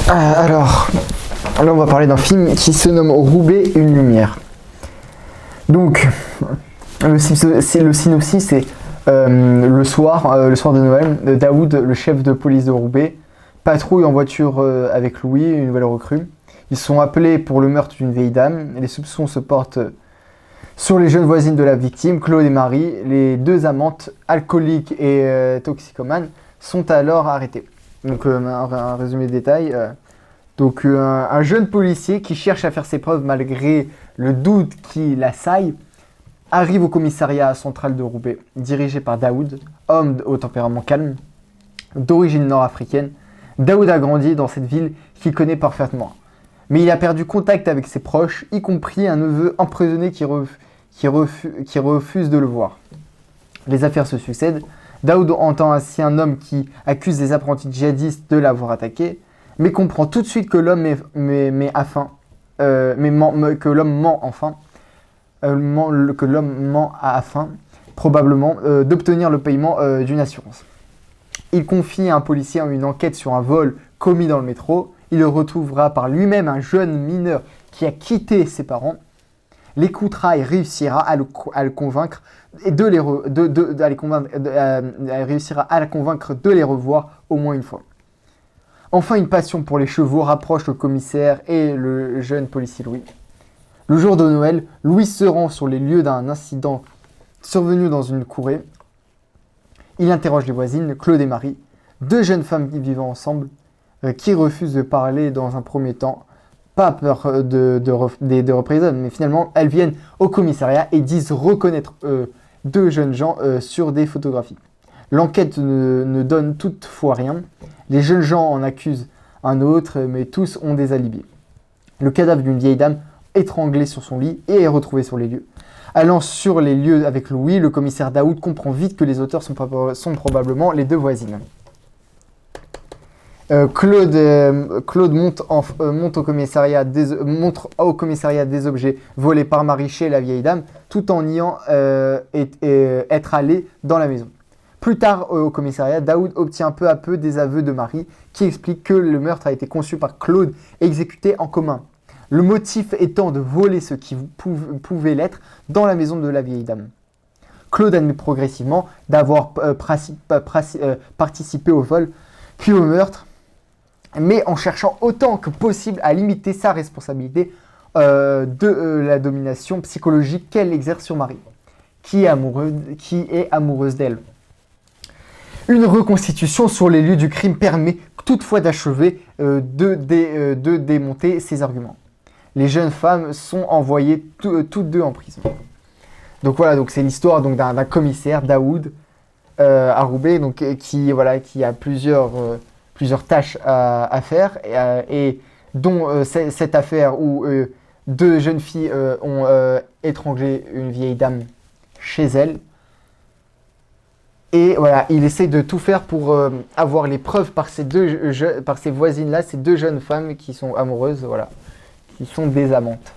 Là on va parler d'un film qui se nomme Roubaix, une lumière. Donc, le synopsis c'est le soir de Noël, Daoud, le chef de police de Roubaix, patrouille en voiture avec Louis, une nouvelle recrue. Ils sont appelés pour le meurtre d'une vieille dame. Les soupçons se portent sur les jeunes voisines de la victime, Claude et Marie. Les deux amantes, alcooliques et toxicomanes, sont alors arrêtées. Donc un résumé de détails. Un jeune policier qui cherche à faire ses preuves malgré le doute qui l'assaille arrive au commissariat central de Roubaix, dirigé par Daoud, homme au tempérament calme, d'origine nord-africaine. Daoud a grandi dans cette ville qu'il connaît parfaitement. Mais il a perdu contact avec ses proches, y compris un neveu emprisonné qui refuse de le voir. Les affaires se succèdent. Daoud entend ainsi un homme qui accuse des apprentis djihadistes de l'avoir attaqué, mais comprend tout de suite que l'homme ment afin, probablement, d'obtenir le paiement d'une assurance. Il confie à un policier une enquête sur un vol commis dans le métro. Il retrouvera par lui-même un jeune mineur qui a quitté ses parents, l'écoutera et réussira à le convaincre de les revoir au moins une fois. Enfin, une passion pour les chevaux rapproche le commissaire et le jeune policier Louis. Le jour de Noël, Louis se rend sur les lieux d'un incident survenu dans une courée. Il interroge les voisines, Claude et Marie, deux jeunes femmes vivant ensemble, qui refusent de parler dans un premier temps, pas peur de représailles, mais finalement elles viennent au commissariat et disent reconnaître deux jeunes gens sur des photographies. L'enquête ne donne toutefois rien. Les jeunes gens en accusent un autre, mais tous ont des alibis. Le cadavre d'une vieille dame étranglée sur son lit est retrouvé sur les lieux. Allant sur les lieux avec Louis, le commissaire Daoud comprend vite que les auteurs sont probablement les deux voisines. Claude montre au commissariat des objets volés par Marie chez la vieille dame, tout en niant être allé dans la maison. Plus tard, au commissariat, Daoud obtient peu à peu des aveux de Marie qui expliquent que le meurtre a été conçu par Claude et exécuté en commun. Le motif étant de voler ce qui pouvait l'être dans la maison de la vieille dame. Claude admet progressivement d'avoir participé au vol puis au meurtre, mais en cherchant autant que possible à limiter sa responsabilité de la domination psychologique qu'elle exerce sur Marie, qui est amoureuse d'elle. Une reconstitution sur les lieux du crime permet toutefois d'achever de démonter ces arguments. Les jeunes femmes sont envoyées toutes deux en prison. Donc voilà, donc c'est l'histoire d'un commissaire, Daoud, à Roubaix, qui a plusieurs tâches à faire, et dont cette affaire où deux jeunes filles ont étranglé une vieille dame chez elle. Et voilà, il essaie de tout faire pour avoir les preuves par ces voisines-là, ces deux jeunes femmes qui sont amoureuses, voilà, qui sont des amantes.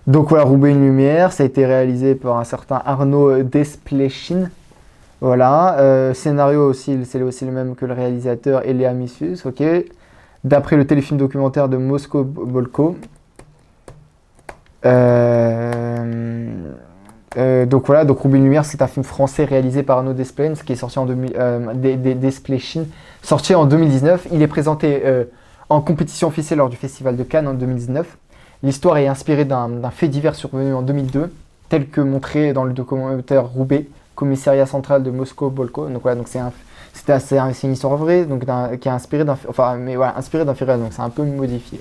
Donc voilà, Roubaix une lumière, ça a été réalisé par un certain Arnaud Desplechin. Voilà, scénario aussi, c'est aussi le même que le réalisateur Eléa Missus, ok. D'après le téléfilm documentaire de Moscow Bolko. Donc Roubaix une lumière, c'est un film français réalisé par Arnaud Desplechin, qui est sorti Desplechin, sorti en 2019. Il est présenté en compétition officielle lors du Festival de Cannes en 2019. L'histoire est inspirée d'un fait divers survenu en 2002, tel que montré dans le documentaire Roubaix, commissariat central de Moscow Bolko. Donc voilà, c'est une histoire vraie, qui est inspirée d'un fait réel, donc c'est un peu modifié.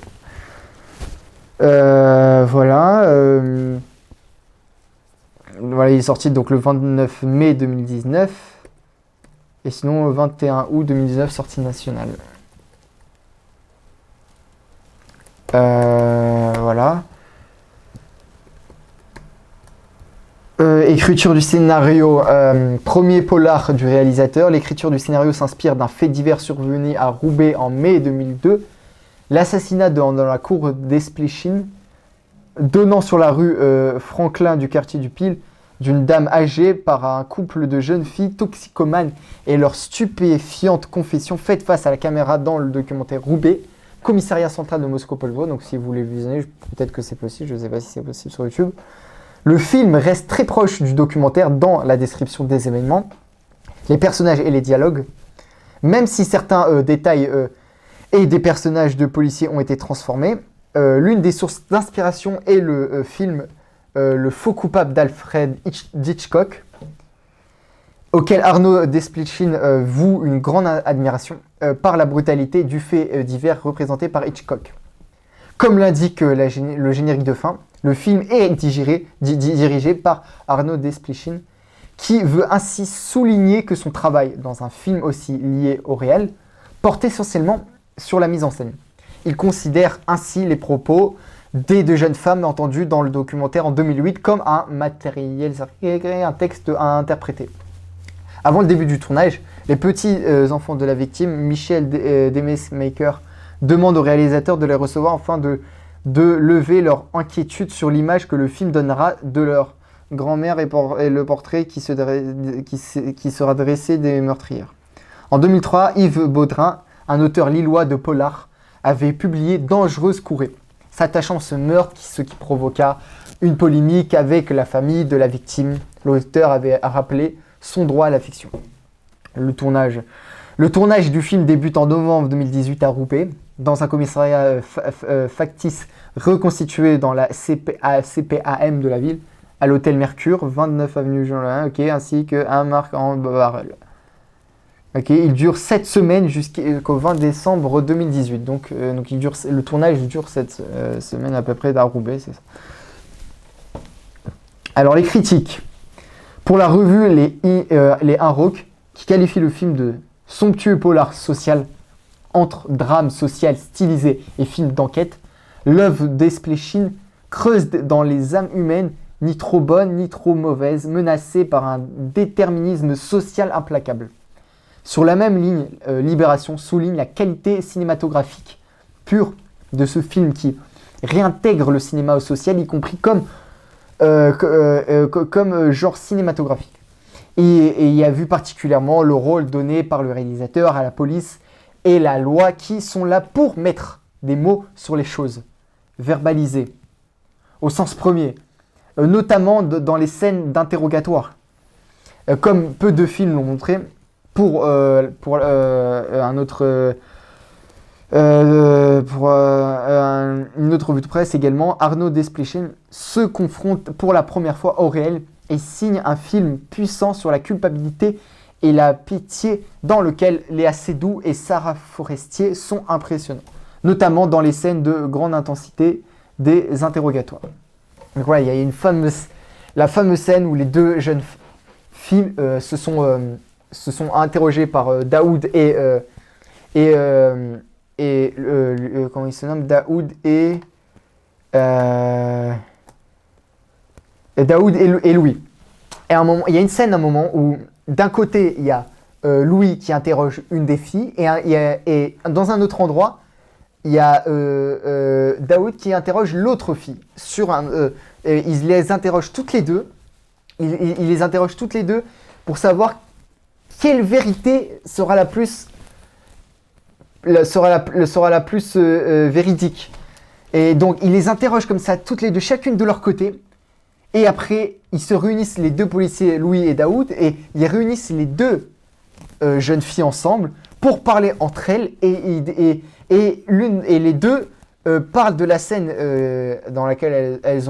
Voilà, il est sorti donc le 29 mai 2019, et sinon le 21 août 2019, sortie nationale. Voilà. Écriture du scénario, premier polar du réalisateur. L'écriture du scénario s'inspire d'un fait divers survenu à Roubaix en mai 2002. L'assassinat dans la cour d'Esplechin, donnant sur la rue Franklin du quartier du Pile, d'une dame âgée par un couple de jeunes filles toxicomanes et leur stupéfiante confession faite face à la caméra dans le documentaire Roubaix, commissariat central de Moscou-Polvo. Donc si vous voulez visionner, peut-être que c'est possible, je ne sais pas si c'est possible sur YouTube. Le film reste très proche du documentaire dans la description des événements, les personnages et les dialogues, même si certains détails et des personnages de policiers ont été transformés. L'une des sources d'inspiration est le film Le faux coupable d'Alfred Hitchcock, auquel Arnaud Desplechin voue une grande admiration par la brutalité du fait divers représenté par Hitchcock. Comme l'indique le générique de fin, le film est dirigé par Arnaud Desplechin, qui veut ainsi souligner que son travail dans un film aussi lié au réel porte essentiellement sur la mise en scène. Il considère ainsi les propos des deux jeunes femmes entendues dans le documentaire en 2008 comme un matériel, un texte à interpréter. Avant le début du tournage, les petits enfants de la victime, Michel Demesmaeker, demandent au réalisateur de les recevoir afin de lever leur inquiétude sur l'image que le film donnera de leur grand-mère et le portrait qui sera dressé des meurtrières. En 2003, Yves Baudrin, un auteur lillois de polar, avait publié Dangereuse courée, s'attachant à ce meurtre, ce qui provoqua une polémique avec la famille de la victime. L'auteur avait rappelé son droit à la fiction. Le tournage du film débute en novembre 2018 à Roubaix, dans un commissariat factice reconstitué dans la CPAM de la ville, à l'hôtel Mercure, 29 avenue Jean-Lin, ainsi qu'un marque en Barrel. Il dure 7 semaines jusqu'au 20 décembre 2018. Donc le tournage dure 7 semaines à peu près à Roubaix, c'est ça. Alors les critiques. Pour la revue Les Un Rock, qui qualifie le film de somptueux polar social, entre drame social stylisé et film d'enquête, l'œuvre Desplechin creuse dans les âmes humaines, ni trop bonnes ni trop mauvaises, menacées par un déterminisme social implacable. Sur la même ligne, Libération souligne la qualité cinématographique pure de ce film qui réintègre le cinéma au social, y compris comme genre cinématographique. Et y a vu particulièrement le rôle donné par le réalisateur à la police et la loi qui sont là pour mettre des mots sur les choses, verbaliser, au sens premier, notamment dans les scènes d'interrogatoire. Comme peu de films l'ont montré, pour une autre revue de presse également, Arnaud Desplechin se confronte pour la première fois au réel et signe un film puissant sur la culpabilité et la pitié dans lequel Léa Seydoux et Sarah Forestier sont impressionnants, notamment dans les scènes de grande intensité des interrogatoires. Donc voilà, il y a la fameuse scène où les deux jeunes filles se sont interrogées par Daoud comment il se nomme, Daoud et Louis. Et à un moment, il y a une scène à un moment où d'un côté il y a Louis qui interroge une des filles et dans un autre endroit il y a Daoud qui interroge l'autre fille et il les interroge toutes les deux. Il les interroge toutes les deux pour savoir quelle vérité sera la plus véridique. Et donc il les interroge comme ça toutes les deux, chacune de leur côté. Et après, ils se réunissent, les deux policiers, Louis et Daoud, et ils réunissent les deux jeunes filles ensemble pour parler entre elles. Et les deux parlent de la scène dans laquelle elles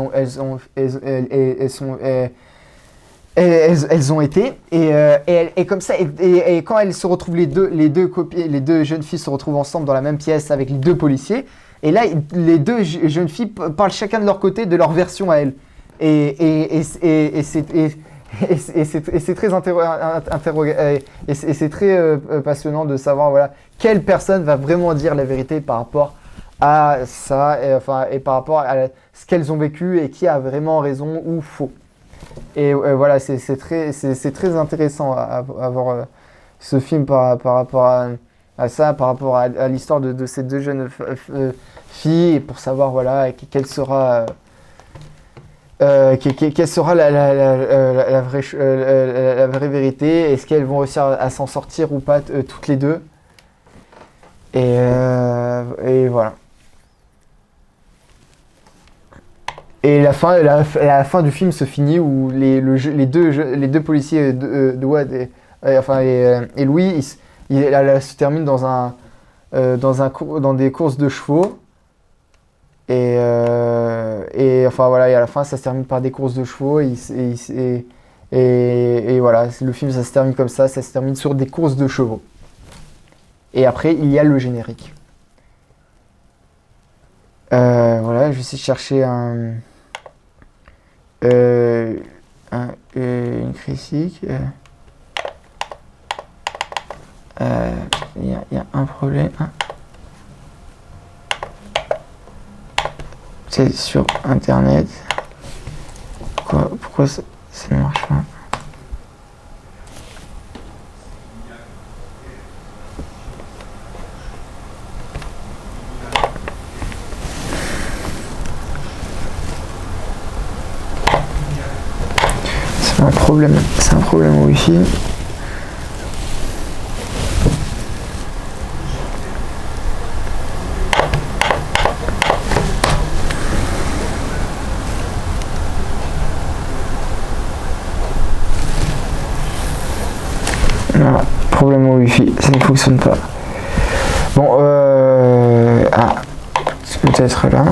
ont été. Et comme ça, et quand elles se retrouvent, les deux jeunes filles se retrouvent ensemble dans la même pièce avec les deux policiers. Et là, les deux jeunes filles parlent chacun de leur côté de leur version à elles. Et c'est très passionnant de savoir quelle personne va vraiment dire la vérité par rapport à ça et par rapport à ce qu'elles ont vécu et qui a vraiment raison ou faux. Et voilà, c'est très intéressant à voir ce film par rapport à ça, par rapport à l'histoire de ces deux jeunes filles, et pour savoir quelle sera Quelle sera la vraie vérité? Est-ce qu'elles vont réussir à s'en sortir ou pas toutes les deux? Et voilà. Et la fin du film se finit où les deux policiers de Wade et Louis, elle se termine dans des courses de chevaux. Et enfin voilà, et à la fin ça se termine par des courses de chevaux et voilà, le film ça se termine comme ça se termine sur des courses de chevaux. Et après il y a le générique. Voilà, je vais essayer de chercher une critique. Il y a un problème. C'est sur internet. Pourquoi ça ne marche pas? C'est un problème au Wi-Fi. Voilà, problème au Wi-Fi, ça ne fonctionne pas. Bon, c'est peut-être là.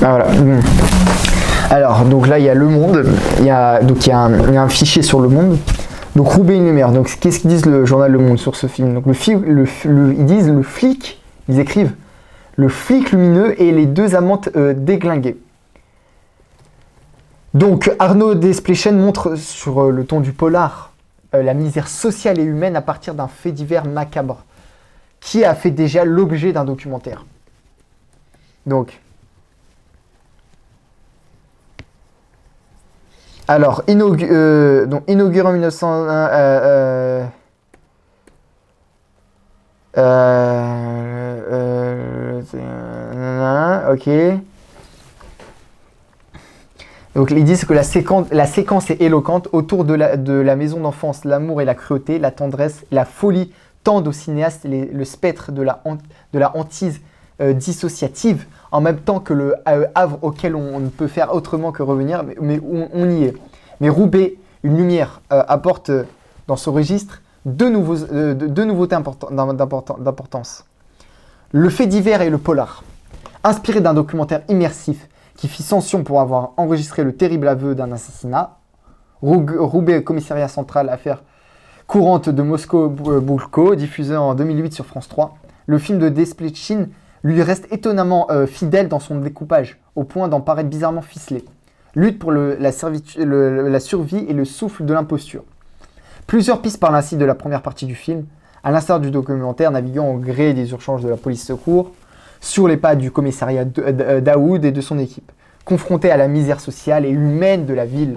Ah voilà. Alors, donc là, il y a Le Monde. Il y a un fichier sur Le Monde. Donc, Roubaix une lumière. Donc, qu'est-ce qu'ils disent le journal Le Monde sur ce film? Donc, ils disent le flic. Ils écrivent le flic lumineux et les deux amantes déglinguées. Donc, Arnaud Desplechin montre sur le ton du polar la misère sociale et humaine à partir d'un fait divers macabre qui a fait déjà l'objet d'un documentaire. Donc, alors, inauguré en 1901, ok. Donc, ils disent que la séquence est éloquente autour de la maison d'enfance, l'amour et la cruauté, la tendresse, la folie tendent au cinéaste le spectre de la hantise dissociative, en même temps que le havre auquel on ne peut faire autrement que revenir, mais on y est. Mais Roubaix, une lumière, apporte dans ce registre deux nouveautés d'importance. Le fait divers et le polar. Inspiré d'un documentaire immersif qui fit sanction pour avoir enregistré le terrible aveu d'un assassinat, Roubaix, commissariat central, affaire courante de Moscou-Boulko, diffusé en 2008 sur France 3, le film de Desplechin lui reste étonnamment fidèle dans son découpage, au point d'en paraître bizarrement ficelé. Lutte pour la survie et le souffle de l'imposture. Plusieurs pistes parlent ainsi de la première partie du film, à l'instar du documentaire naviguant au gré des urgences de la police secours, sur les pas du commissariat Daoud et de son équipe, confrontés à la misère sociale et humaine de la ville,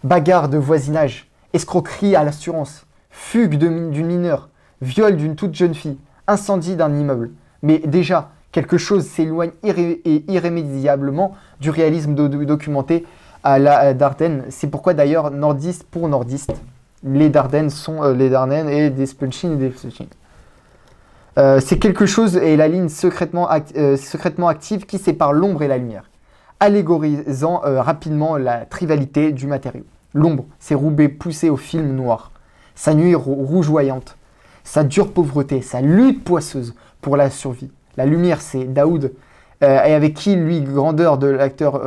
bagarre de voisinage, escroquerie à l'assurance, fugue d'une mineure, viol d'une toute jeune fille, incendie d'un immeuble. Mais déjà, quelque chose s'éloigne irrémédiablement du réalisme documenté à la Dardenne. C'est pourquoi d'ailleurs, nordiste pour nordiste, les Dardennes sont les Dardennes et Desplechin et Desplechin. C'est quelque chose et la ligne secrètement active qui sépare l'ombre et la lumière, allégorisant rapidement la trivialité du matériau. L'ombre, c'est Roubaix poussé au film noir, sa nuit rougeoyante, sa dure pauvreté, sa lutte poisseuse pour la survie. La lumière, c'est Daoud, et avec qui, lui, grandeur de l'acteur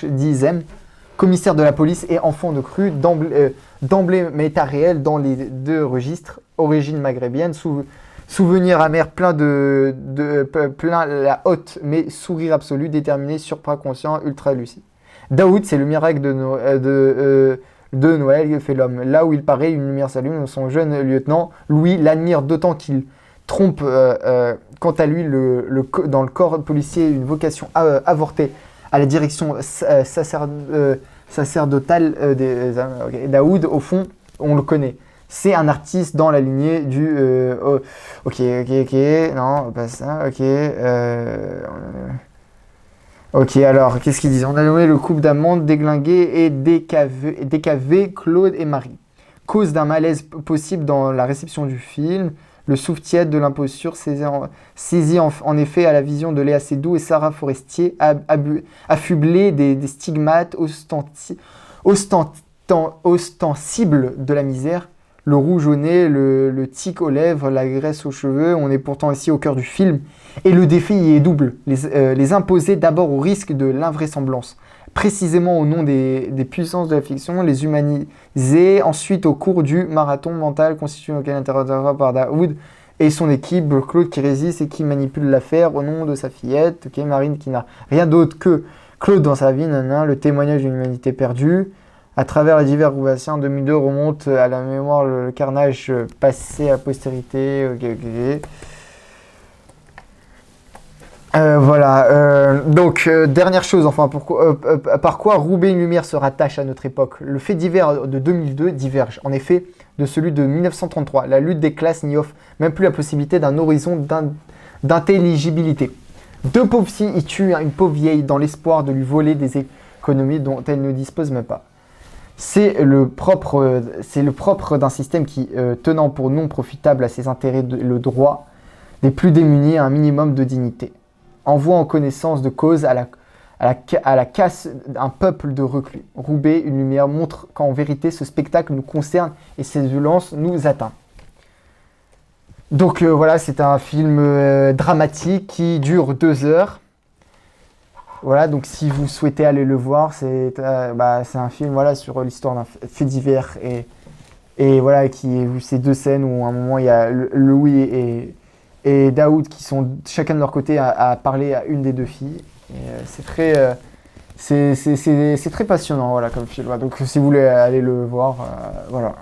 Dizem, commissaire de la police et enfant de crue, d'emblée méta réel dans les deux registres, origine maghrébienne, souvenir amer plein plein la haute, mais sourire absolu, déterminé, surpras-conscient, ultra-lucide. Daoud, c'est le miracle de Noël que fait l'homme. Là où il paraît, une lumière s'allume, son jeune lieutenant, Louis, l'admire d'autant qu'il trompe quant à lui, dans le corps policier, une vocation avortée à la direction sacerdotale Daoud, au fond, on le connaît. C'est un artiste dans la lignée du... ok, non, pas ça, ok. Ok, alors, qu'est-ce qu'ils disent? On a nommé le couple d'amants déglingué et décavé Claude et Marie. Cause d'un malaise possible dans la réception du film, le souffle tiède de l'imposture saisit en effet à la vision de Léa Seydoux et Sarah Forestier, affublées des stigmates ostensibles de la misère. Le rouge au nez, le tic aux lèvres, la graisse aux cheveux, on est pourtant ici au cœur du film. Et le défi y est double, les imposer d'abord au risque de l'invraisemblance, précisément au nom des puissances de la fiction, les humaniser ensuite au cours du marathon mental constitué auquel interrogatoire par Daoud et son équipe, Claude qui résiste et qui manipule l'affaire au nom de sa fillette, Marine qui n'a rien d'autre que Claude dans sa vie, le témoignage d'une humanité perdue. À travers les divers roubassiens, 2002 remonte à la mémoire le carnage passé à postérité. Voilà. Donc, dernière chose, enfin, par quoi Roubaix une lumière se rattache à notre époque? Le fait divers de 2002 diverge, en effet, de celui de 1933. La lutte des classes n'y offre même plus la possibilité d'un horizon d'intelligibilité. Deux pauvres filles y tuent une pauvre vieille dans l'espoir de lui voler des économies dont elle ne dispose même pas. C'est le propre d'un système qui, tenant pour non profitable à ses intérêts le droit des plus démunis à un minimum de dignité, envoie en connaissance de cause à la casse un peuple de reclus. Roubaix, une lumière montre qu'en vérité ce spectacle nous concerne et cette violence nous atteint. Donc voilà, c'est un film dramatique qui dure 2 heures. Voilà, donc si vous souhaitez aller le voir, c'est un film voilà, sur l'histoire d'un fait divers et voilà, ces 2 scènes où à un moment il y a Louis et Daoud qui sont chacun de leur côté à parler à une des 2 filles. Et c'est très passionnant voilà, comme film. Donc si vous voulez aller le voir, voilà.